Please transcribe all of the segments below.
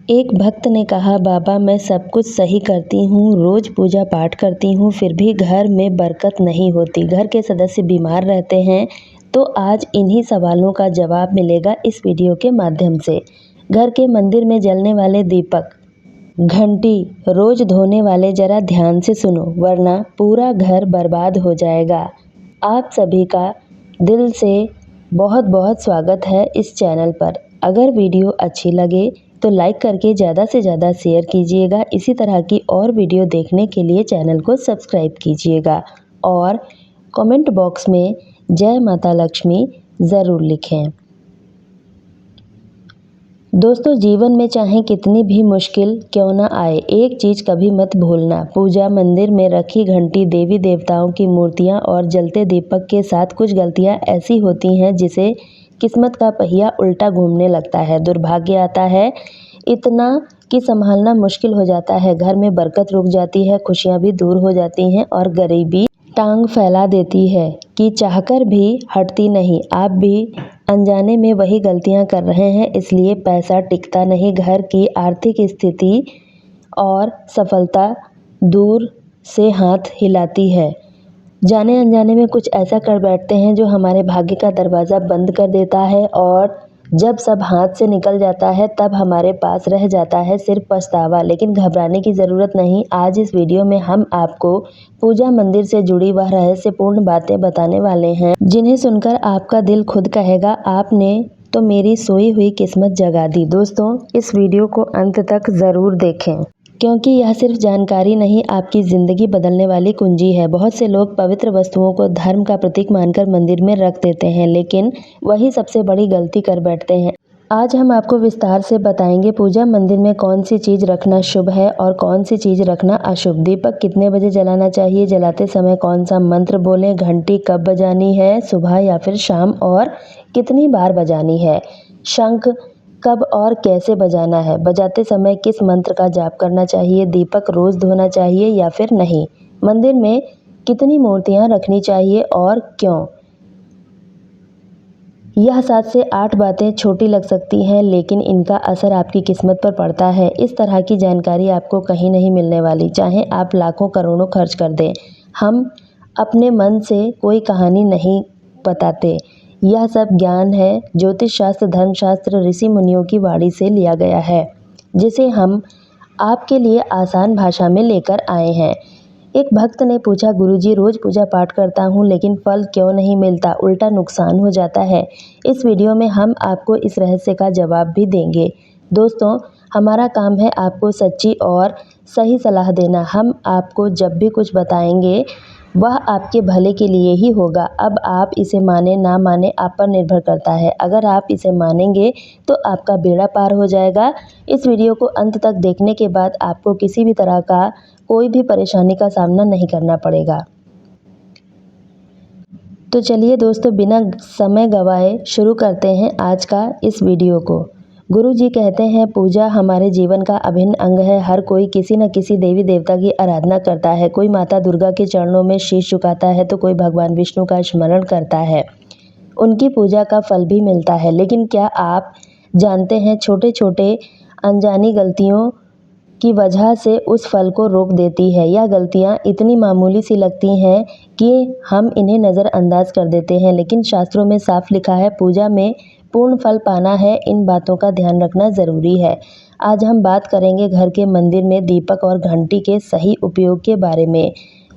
एक भक्त ने कहा, बाबा मैं सब कुछ सही करती हूँ, रोज पूजा पाठ करती हूँ, फिर भी घर में बरकत नहीं होती, घर के सदस्य बीमार रहते हैं। तो आज इन्हीं सवालों का जवाब मिलेगा इस वीडियो के माध्यम से। घर के मंदिर में जलने वाले दीपक, घंटी, रोज धोने वाले जरा ध्यान से सुनो, वरना पूरा घर बर्बाद हो जाएगा। आप सभी का दिल से बहुत बहुत स्वागत है इस चैनल पर। अगर वीडियो अच्छी लगे तो लाइक करके ज़्यादा से ज़्यादा शेयर कीजिएगा। इसी तरह की और वीडियो देखने के लिए चैनल को सब्सक्राइब कीजिएगा और कमेंट बॉक्स में जय माता लक्ष्मी ज़रूर लिखें। दोस्तों, जीवन में चाहे कितनी भी मुश्किल क्यों ना आए, एक चीज़ कभी मत भूलना, पूजा मंदिर में रखी घंटी, देवी देवताओं की मूर्तियां और जलते दीपक के साथ कुछ गलतियां ऐसी होती हैं जिसे किस्मत का पहिया उल्टा घूमने लगता है, दुर्भाग्य आता है इतना कि संभालना मुश्किल हो जाता है। घर में बरकत रुक जाती है, खुशियां भी दूर हो जाती हैं और गरीबी टांग फैला देती है कि चाहकर भी हटती नहीं। आप भी अनजाने में वही गलतियां कर रहे हैं, इसलिए पैसा टिकता नहीं, घर की आर्थिक स्थिति और सफलता दूर से हाथ हिलाती है। जाने अनजाने में कुछ ऐसा कर बैठते हैं जो हमारे भाग्य का दरवाज़ा बंद कर देता है और जब सब हाथ से निकल जाता है तब हमारे पास रह जाता है सिर्फ पछतावा। लेकिन घबराने की ज़रूरत नहीं। आज इस वीडियो में हम आपको पूजा मंदिर से जुड़ी वह रहस्यपूर्ण बातें बताने वाले हैं जिन्हें सुनकर आपका दिल खुद कहेगा, आपने तो मेरी सोई हुई किस्मत जगा दी। दोस्तों, इस वीडियो को अंत तक ज़रूर देखें क्योंकि यह सिर्फ जानकारी नहीं, आपकी ज़िंदगी बदलने वाली कुंजी है। बहुत से लोग पवित्र वस्तुओं को धर्म का प्रतीक मानकर मंदिर में रख देते हैं, लेकिन वही सबसे बड़ी गलती कर बैठते हैं। आज हम आपको विस्तार से बताएंगे पूजा मंदिर में कौन सी चीज़ रखना शुभ है और कौन सी चीज़ रखना अशुभ। दीपक कितने बजे जलाना चाहिए, जलाते समय कौन सा मंत्र बोलें, घंटी कब बजानी है, सुबह या फिर शाम और कितनी बार बजानी है, शंख कब और कैसे बजाना है, बजाते समय किस मंत्र का जाप करना चाहिए, दीपक रोज धोना चाहिए या फिर नहीं, मंदिर में कितनी मूर्तियां रखनी चाहिए और क्यों। यह 7 से 8 बातें छोटी लग सकती हैं, लेकिन इनका असर आपकी किस्मत पर पड़ता है। इस तरह की जानकारी आपको कहीं नहीं मिलने वाली, चाहे आप लाखों करोड़ों खर्च कर दें। हम अपने मन से कोई कहानी नहीं बताते, यह सब ज्ञान है, ज्योतिष शास्त्र, धर्मशास्त्र, ऋषि मुनियों की वाणी से लिया गया है, जिसे हम आपके लिए आसान भाषा में लेकर आए हैं। एक भक्त ने पूछा, गुरुजी रोज पूजा पाठ करता हूँ लेकिन फल क्यों नहीं मिलता, उल्टा नुकसान हो जाता है। इस वीडियो में हम आपको इस रहस्य का जवाब भी देंगे। दोस्तों, हमारा काम है आपको सच्ची और सही सलाह देना। हम आपको जब भी कुछ बताएंगे वह आपके भले के लिए ही होगा। अब आप इसे माने ना माने आप पर निर्भर करता है। अगर आप इसे मानेंगे तो आपका बेड़ा पार हो जाएगा। इस वीडियो को अंत तक देखने के बाद आपको किसी भी तरह का कोई भी परेशानी का सामना नहीं करना पड़ेगा। तो चलिए दोस्तों, बिना समय गवाए शुरू करते हैं आज का इस वीडियो को। गुरुजी कहते हैं, पूजा हमारे जीवन का अभिन्न अंग है। हर कोई किसी न किसी देवी देवता की आराधना करता है। कोई माता दुर्गा के चरणों में शीश झुकाता है तो कोई भगवान विष्णु का स्मरण करता है। उनकी पूजा का फल भी मिलता है। लेकिन क्या आप जानते हैं, छोटे छोटे अनजानी गलतियों की वजह से उस फल को रोक देती है। यह गलतियाँ इतनी मामूली सी लगती हैं कि हम इन्हें नज़रअंदाज कर देते हैं, लेकिन शास्त्रों में साफ लिखा है, पूजा में पूर्ण फल पाना है, इन बातों का ध्यान रखना ज़रूरी है। आज हम बात करेंगे घर के मंदिर में दीपक और घंटी के सही उपयोग के बारे में।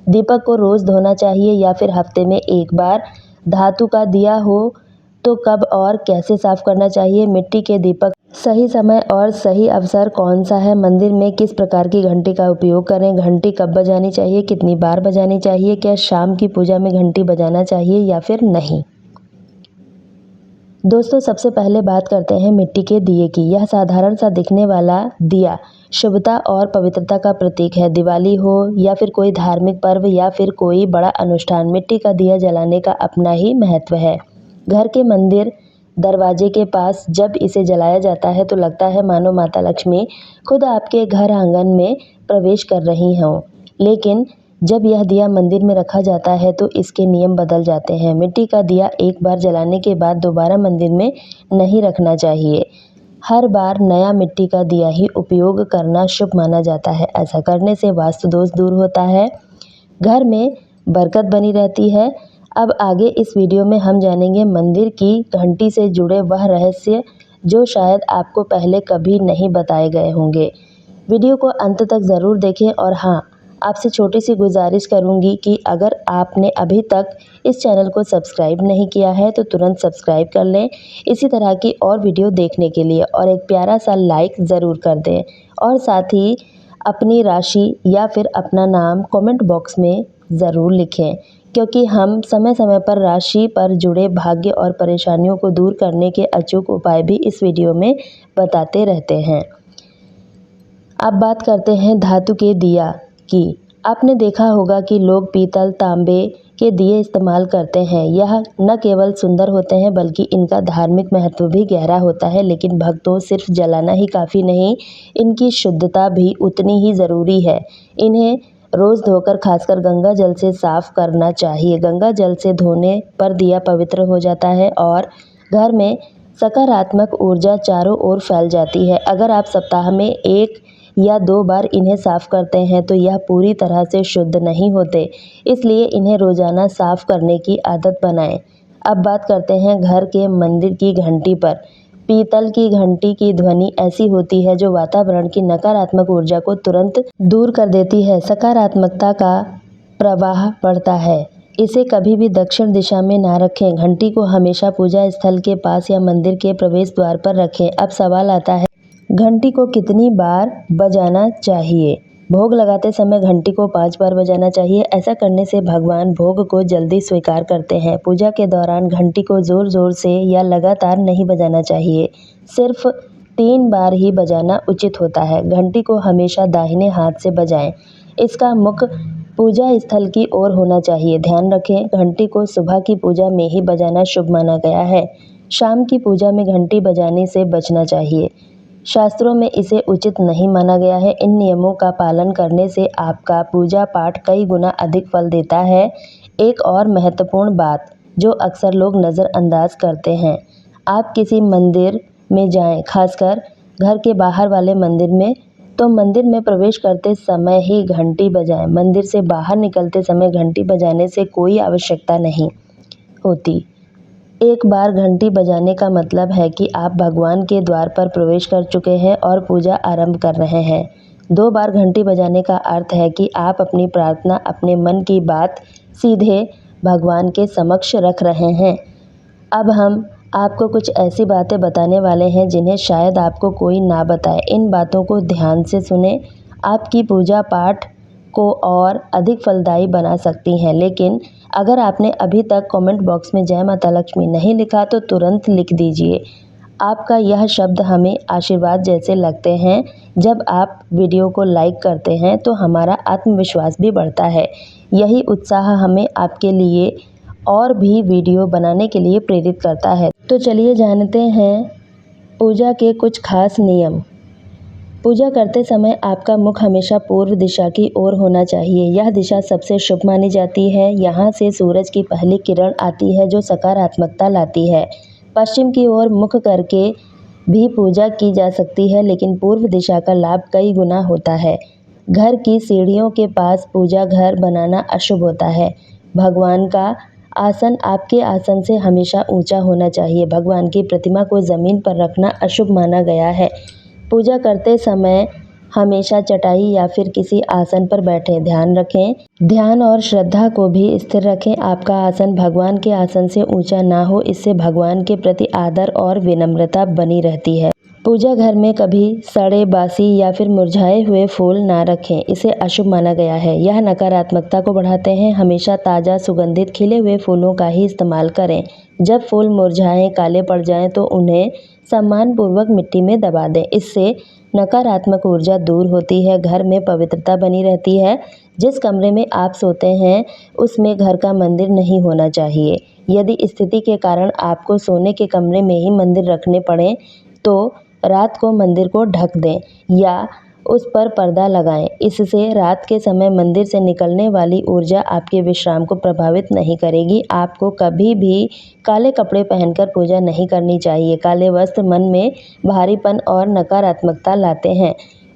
दीपक को रोज़ धोना चाहिए या फिर हफ्ते में एक बार, धातु का दिया हो तो कब और कैसे साफ करना चाहिए, मिट्टी के दीपक सही समय और सही अवसर कौन सा है, मंदिर में किस प्रकार की घंटी का उपयोग करें, घंटी कब बजानी चाहिए, कितनी बार बजानी चाहिए, क्या शाम की पूजा में घंटी बजाना चाहिए या फिर नहीं। दोस्तों, सबसे पहले बात करते हैं मिट्टी के दिए की। यह साधारण सा दिखने वाला दिया शुभता और पवित्रता का प्रतीक है। दिवाली हो या फिर कोई धार्मिक पर्व या फिर कोई बड़ा अनुष्ठान, मिट्टी का दिया जलाने का अपना ही महत्व है। घर के मंदिर दरवाजे के पास जब इसे जलाया जाता है तो लगता है मानो माता लक्ष्मी खुद आपके घर आंगन में प्रवेश कर रही हों। लेकिन जब यह दिया मंदिर में रखा जाता है तो इसके नियम बदल जाते हैं। मिट्टी का दिया एक बार जलाने के बाद दोबारा मंदिर में नहीं रखना चाहिए। हर बार नया मिट्टी का दिया ही उपयोग करना शुभ माना जाता है। ऐसा करने से वास्तु दोष दूर होता है, घर में बरकत बनी रहती है। अब आगे इस वीडियो में हम जानेंगे मंदिर की घंटी से जुड़े वह रहस्य जो शायद आपको पहले कभी नहीं बताए गए होंगे। वीडियो को अंत तक ज़रूर देखें और हाँ, आपसे छोटी सी गुजारिश करूंगी कि अगर आपने अभी तक इस चैनल को सब्सक्राइब नहीं किया है तो तुरंत सब्सक्राइब कर लें इसी तरह की और वीडियो देखने के लिए, और एक प्यारा सा लाइक ज़रूर कर दें और साथ ही अपनी राशि या फिर अपना नाम कमेंट बॉक्स में ज़रूर लिखें, क्योंकि हम समय समय पर राशि पर जुड़े भाग्य और परेशानियों को दूर करने के अचूक उपाय भी इस वीडियो में बताते रहते हैं। अब बात करते हैं धातु के दिया की। आपने देखा होगा कि लोग पीतल, तांबे के दिए इस्तेमाल करते हैं। यह न केवल सुंदर होते हैं बल्कि इनका धार्मिक महत्व भी गहरा होता है। लेकिन भक्तों, सिर्फ जलाना ही काफ़ी नहीं, इनकी शुद्धता भी उतनी ही ज़रूरी है। इन्हें रोज़ धोकर खासकर गंगा जल से साफ करना चाहिए। गंगा जल से धोने पर दिया पवित्र हो जाता है और घर में सकारात्मक ऊर्जा चारों ओर फैल जाती है। अगर आप सप्ताह में 1 या 2 बार इन्हें साफ करते हैं तो यह पूरी तरह से शुद्ध नहीं होते, इसलिए इन्हें रोजाना साफ करने की आदत बनाएं। अब बात करते हैं घर के मंदिर की घंटी पर। पीतल की घंटी की ध्वनि ऐसी होती है जो वातावरण की नकारात्मक ऊर्जा को तुरंत दूर कर देती है, सकारात्मकता का प्रवाह बढ़ता है। इसे कभी भी दक्षिण दिशा में ना रखें। घंटी को हमेशा पूजा स्थल के पास या मंदिर के प्रवेश द्वार पर रखें। अब सवाल आता है, घंटी को कितनी बार बजाना चाहिए? भोग लगाते समय घंटी को 5 बार बजाना चाहिए। ऐसा करने से भगवान भोग को जल्दी स्वीकार करते हैं। पूजा के दौरान घंटी को जोर जोर से या लगातार नहीं बजाना चाहिए, सिर्फ 3 बार ही बजाना उचित होता है। घंटी को हमेशा दाहिने हाथ से बजाएं। इसका मुख पूजा स्थल की ओर होना चाहिए। ध्यान रखें, घंटी को सुबह की पूजा में ही बजाना शुभ माना गया है। शाम की पूजा में घंटी बजाने से बचना चाहिए। शास्त्रों में इसे उचित नहीं माना गया है। इन नियमों का पालन करने से आपका पूजा पाठ कई गुना अधिक फल देता है। एक और महत्वपूर्ण बात जो अक्सर लोग नज़रअंदाज करते हैं, आप किसी मंदिर में जाएं, खासकर घर के बाहर वाले मंदिर में, तो मंदिर में प्रवेश करते समय ही घंटी बजाएं। मंदिर से बाहर निकलते समय घंटी बजाने से कोई आवश्यकता नहीं होती। एक बार घंटी बजाने का मतलब है कि आप भगवान के द्वार पर प्रवेश कर चुके हैं और पूजा आरंभ कर रहे हैं। 2 बार घंटी बजाने का अर्थ है कि आप अपनी प्रार्थना, अपने मन की बात सीधे भगवान के समक्ष रख रहे हैं। अब हम आपको कुछ ऐसी बातें बताने वाले हैं जिन्हें शायद आपको कोई ना बताए। इन बातों को ध्यान से सुने, आपकी पूजा पाठ को और अधिक फलदायी बना सकती हैं। लेकिन अगर आपने अभी तक कमेंट बॉक्स में जय माता लक्ष्मी नहीं लिखा तो तुरंत लिख दीजिए। आपका यह शब्द हमें आशीर्वाद जैसे लगते हैं। जब आप वीडियो को लाइक करते हैं तो हमारा आत्मविश्वास भी बढ़ता है। यही उत्साह हमें आपके लिए और भी वीडियो बनाने के लिए प्रेरित करता है। तो चलिए जानते हैं पूजा के कुछ खास नियम। पूजा करते समय आपका मुख हमेशा पूर्व दिशा की ओर होना चाहिए। यह दिशा सबसे शुभ मानी जाती है। यहाँ से सूरज की पहली किरण आती है जो सकारात्मकता लाती है। पश्चिम की ओर मुख करके भी पूजा की जा सकती है, लेकिन पूर्व दिशा का लाभ कई गुना होता है। घर की सीढ़ियों के पास पूजा घर बनाना अशुभ होता है। भगवान का आसन आपके आसन से हमेशा ऊंचा होना चाहिए। भगवान की प्रतिमा को जमीन पर रखना अशुभ माना गया है। पूजा करते समय हमेशा चटाई या फिर किसी आसन पर बैठें। ध्यान रखें, ध्यान और श्रद्धा को भी स्थिर रखें। आपका आसन भगवान के आसन से ऊंचा ना हो, इससे भगवान के प्रति आदर और विनम्रता बनी रहती है। पूजा घर में कभी सड़े, बासी या फिर मुरझाए हुए फूल ना रखें, इसे अशुभ माना गया है। यह नकारात्मकता को बढ़ाते हैं। हमेशा ताज़ा, सुगंधित, खिले हुए फूलों का ही इस्तेमाल करें। जब फूल मुरझाएं, काले पड़ जाएं तो उन्हें सम्मानपूर्वक मिट्टी में दबा दें। इससे नकारात्मक ऊर्जा दूर होती है, घर में पवित्रता बनी रहती है। जिस कमरे में आप सोते हैं उसमें घर का मंदिर नहीं होना चाहिए। यदि स्थिति के कारण आपको सोने के कमरे में ही मंदिर रखने पड़े तो रात को मंदिर को ढक दें या उस पर पर्दा लगाएं। इससे रात के समय मंदिर से निकलने वाली ऊर्जा आपके विश्राम को प्रभावित नहीं करेगी। आपको कभी भी काले कपड़े पहनकर पूजा नहीं करनी चाहिए। काले वस्त्र मन में भारीपन और नकारात्मकता लाते हैं,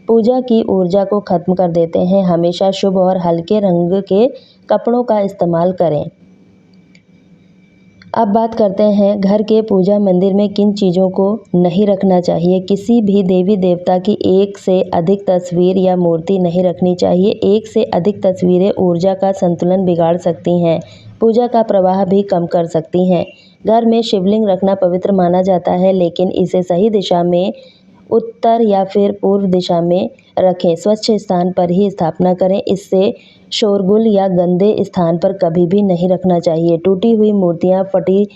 पूजा की ऊर्जा को खत्म कर देते हैं। हमेशा शुभ और हल्के रंग के कपड़ों का इस्तेमाल करें। अब बात करते हैं घर के पूजा मंदिर में किन चीज़ों को नहीं रखना चाहिए। किसी भी देवी देवता की एक से अधिक तस्वीर या मूर्ति नहीं रखनी चाहिए। एक से अधिक तस्वीरें ऊर्जा का संतुलन बिगाड़ सकती हैं, पूजा का प्रवाह भी कम कर सकती हैं। घर में शिवलिंग रखना पवित्र माना जाता है, लेकिन इसे सही दिशा में उत्तर या फिर पूर्व दिशा में रखें। स्वच्छ स्थान पर ही स्थापना करें। इससे शोरगुल या गंदे स्थान पर कभी भी नहीं रखना चाहिए। टूटी हुई मूर्तियां, फटी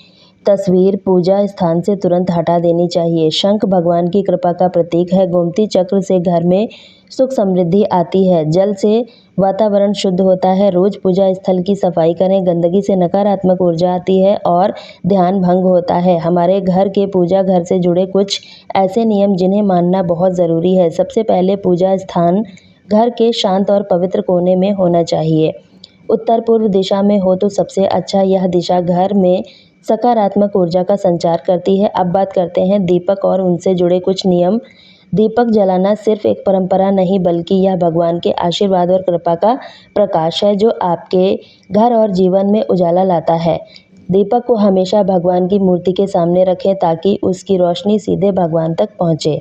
तस्वीर पूजा स्थान से तुरंत हटा देनी चाहिए। शंख भगवान की कृपा का प्रतीक है। गोमती चक्र से घर में सुख समृद्धि आती है। जल से वातावरण शुद्ध होता है। रोज पूजा स्थल की सफाई करें। गंदगी से नकारात्मक ऊर्जा आती है और ध्यान भंग होता है। हमारे घर के पूजा घर से जुड़े कुछ ऐसे नियम जिन्हें मानना बहुत ज़रूरी है। सबसे पहले, पूजा स्थान घर के शांत और पवित्र कोने में होना चाहिए। उत्तर पूर्व दिशा में हो तो सबसे अच्छा। यह दिशा घर में सकारात्मक ऊर्जा का संचार करती है। अब बात करते हैं दीपक और उनसे जुड़े कुछ नियम। दीपक जलाना सिर्फ एक परंपरा नहीं, बल्कि यह भगवान के आशीर्वाद और कृपा का प्रकाश है, जो आपके घर और जीवन में उजाला लाता है। दीपक को हमेशा भगवान की मूर्ति के सामने रखें ताकि उसकी रोशनी सीधे भगवान तक पहुंचे।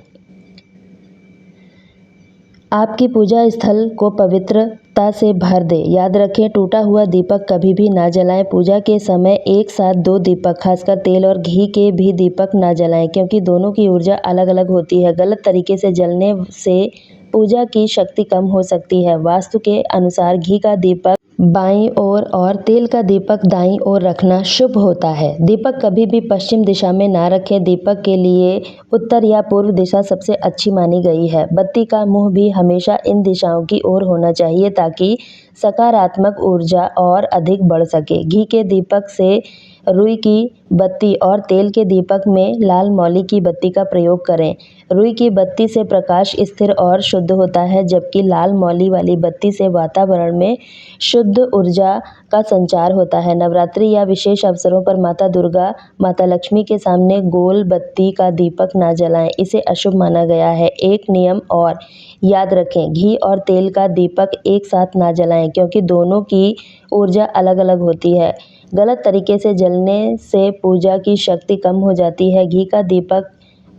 आपकी पूजा स्थल को पवित्रता से भर दे। याद रखें, टूटा हुआ दीपक कभी भी ना जलाएं। पूजा के समय एक साथ दो दीपक, खासकर तेल और घी के भी दीपक ना जलाएं, क्योंकि दोनों की ऊर्जा अलग अलग होती है। गलत तरीके से जलने से पूजा की शक्ति कम हो सकती है। वास्तु के अनुसार घी का दीपक बाईं ओर और तेल का दीपक दाईं ओर रखना शुभ होता है। दीपक कभी भी पश्चिम दिशा में ना रखें। दीपक के लिए उत्तर या पूर्व दिशा सबसे अच्छी मानी गई है। बत्ती का मुंह भी हमेशा इन दिशाओं की ओर होना चाहिए ताकि सकारात्मक ऊर्जा और अधिक बढ़ सके। घी के दीपक से रुई की बत्ती और तेल के दीपक में लाल मौली की बत्ती का प्रयोग करें। रुई की बत्ती से प्रकाश स्थिर और शुद्ध होता है, जबकि लाल मौली वाली बत्ती से वातावरण में शुद्ध ऊर्जा का संचार होता है। नवरात्रि या विशेष अवसरों पर माता दुर्गा, माता लक्ष्मी के सामने गोल बत्ती का दीपक ना जलाएं, इसे अशुभ माना गया है। एक नियम और याद रखें, घी और तेल का दीपक एक साथ ना जलाएं, क्योंकि दोनों की ऊर्जा अलग अलग होती है। गलत तरीके से जलने से पूजा की शक्ति कम हो जाती है। घी का दीपक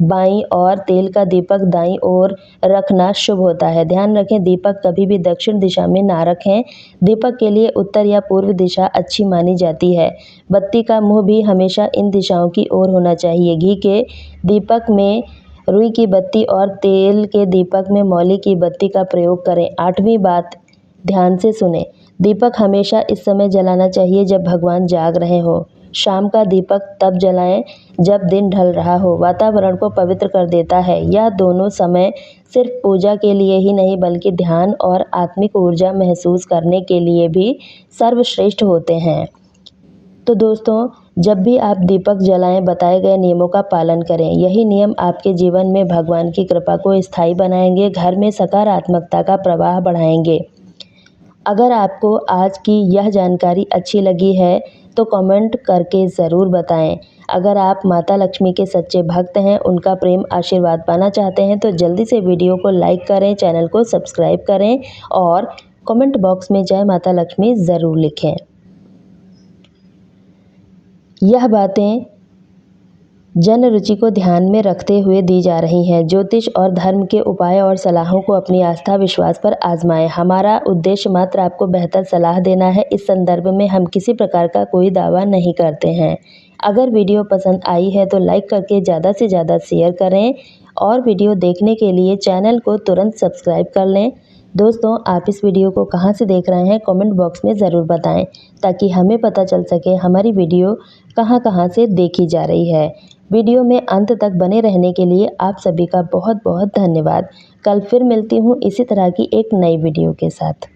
बाईं और तेल का दीपक दाईं ओर रखना शुभ होता है। ध्यान रखें, दीपक कभी भी दक्षिण दिशा में ना रखें। दीपक के लिए उत्तर या पूर्व दिशा अच्छी मानी जाती है। बत्ती का मुंह भी हमेशा इन दिशाओं की ओर होना चाहिए। घी के दीपक में रुई की बत्ती और तेल के दीपक में मौली की बत्ती का प्रयोग करें। 8वीं बात, ध्यान से सुने। दीपक हमेशा इस समय जलाना चाहिए जब भगवान जाग रहे हो। शाम का दीपक तब जलाएं जब दिन ढल रहा हो। वातावरण को पवित्र कर देता है। यह दोनों समय सिर्फ पूजा के लिए ही नहीं, बल्कि ध्यान और आत्मिक ऊर्जा महसूस करने के लिए भी सर्वश्रेष्ठ होते हैं। तो दोस्तों, जब भी आप दीपक जलाएं, बताए गए नियमों का पालन करें। यही नियम आपके जीवन में भगवान की कृपा को स्थायी बनाएंगे, घर में सकारात्मकता का प्रवाह बढ़ाएंगे। अगर आपको आज की यह जानकारी अच्छी लगी है तो कमेंट करके ज़रूर बताएं। अगर आप माता लक्ष्मी के सच्चे भक्त हैं, उनका प्रेम आशीर्वाद पाना चाहते हैं, तो जल्दी से वीडियो को लाइक करें, चैनल को सब्सक्राइब करें और कमेंट बॉक्स में जय माता लक्ष्मी ज़रूर लिखें। यह बातें जन रुचि को ध्यान में रखते हुए दी जा रही हैं। ज्योतिष और धर्म के उपाय और सलाहों को अपनी आस्था विश्वास पर आजमाएं। हमारा उद्देश्य मात्र आपको बेहतर सलाह देना है। इस संदर्भ में हम किसी प्रकार का कोई दावा नहीं करते हैं। अगर वीडियो पसंद आई है तो लाइक करके ज़्यादा से ज़्यादा शेयर करें और वीडियो देखने के लिए चैनल को तुरंत सब्सक्राइब कर लें। दोस्तों, आप इस वीडियो को कहाँ से देख रहे हैं कमेंट बॉक्स में ज़रूर बताएं, ताकि हमें पता चल सके हमारी वीडियो कहाँ कहाँ से देखी जा रही है। वीडियो में अंत तक बने रहने के लिए आप सभी का बहुत बहुत धन्यवाद। कल फिर मिलती हूँ इसी तरह की एक नई वीडियो के साथ।